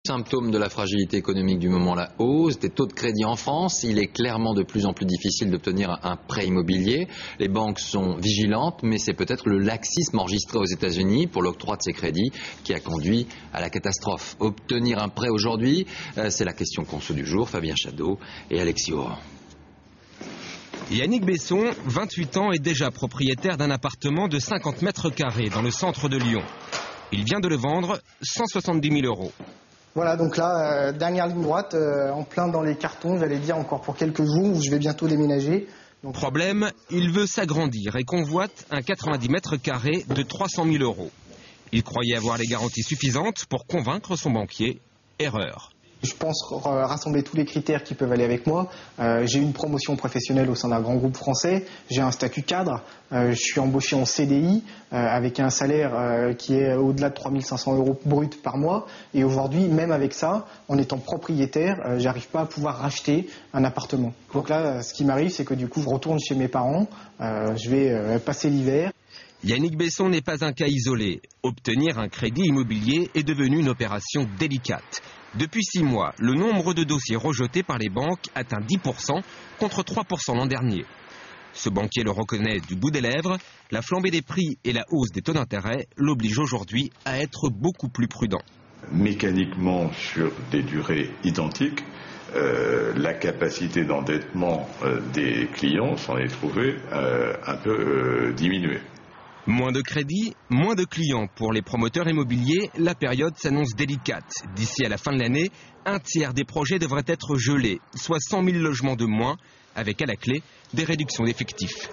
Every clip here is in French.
Symptôme de la fragilité économique du moment, la hausse des taux de crédit en France. Il est clairement de plus en plus difficile d'obtenir un prêt immobilier. Les banques sont vigilantes, mais c'est peut-être le laxisme enregistré aux États-Unis pour l'octroi de ces crédits qui a conduit à la catastrophe. Obtenir un prêt aujourd'hui, c'est la question conso du jour. Fabien Chadeau et Alexis Oran. Yannick Besson, 28 ans, est déjà propriétaire d'un appartement de 50 mètres carrés dans le centre de Lyon. Il vient de le vendre 170 000 €. Voilà, donc là, dernière ligne droite, en plein dans les cartons, j'allais dire encore pour quelques jours, où je vais bientôt déménager. Donc... Problème, il veut s'agrandir et convoite un 90 mètres carrés de 300 000 €. Il croyait avoir les garanties suffisantes pour convaincre son banquier. Erreur. Je pense rassembler tous les critères qui peuvent aller avec moi. J'ai une promotion professionnelle au sein d'un grand groupe français. J'ai un statut cadre. Je suis embauché en CDI avec un salaire qui est au-delà de 3 500 € brut par mois. Et aujourd'hui, même avec ça, en étant propriétaire, j'arrive pas à pouvoir racheter un appartement. Donc là, ce qui m'arrive, c'est que du coup, je retourne chez mes parents. Je vais passer l'hiver. Yannick Besson n'est pas un cas isolé. Obtenir un crédit immobilier est devenu une opération délicate. Depuis 6 mois, le nombre de dossiers rejetés par les banques atteint 10% contre 3% l'an dernier. Ce banquier le reconnaît du bout des lèvres, la flambée des prix et la hausse des taux d'intérêt l'obligent aujourd'hui à être beaucoup plus prudent. Mécaniquement, sur des durées identiques, la capacité d'endettement des clients s'en est trouvée un peu diminuée. Moins de crédits, moins de clients pour les promoteurs immobiliers, la période s'annonce délicate. D'ici à la fin de l'année, un tiers des projets devraient être gelés, soit 100 000 logements de moins, avec à la clé des réductions d'effectifs.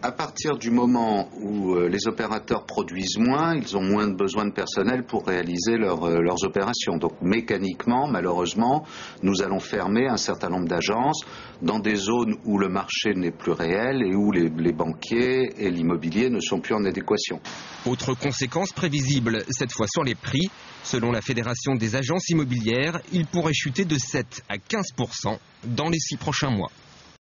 À partir du moment où les opérateurs produisent moins, ils ont moins besoin de personnel pour réaliser leurs opérations. Donc mécaniquement, malheureusement, nous allons fermer un certain nombre d'agences dans des zones où le marché n'est plus réel et où les banquiers et l'immobilier ne sont plus en adéquation. Autre conséquence prévisible, cette fois sur les prix. Selon la Fédération des agences immobilières, ils pourraient chuter de 7 à 15% dans les 6 prochains mois.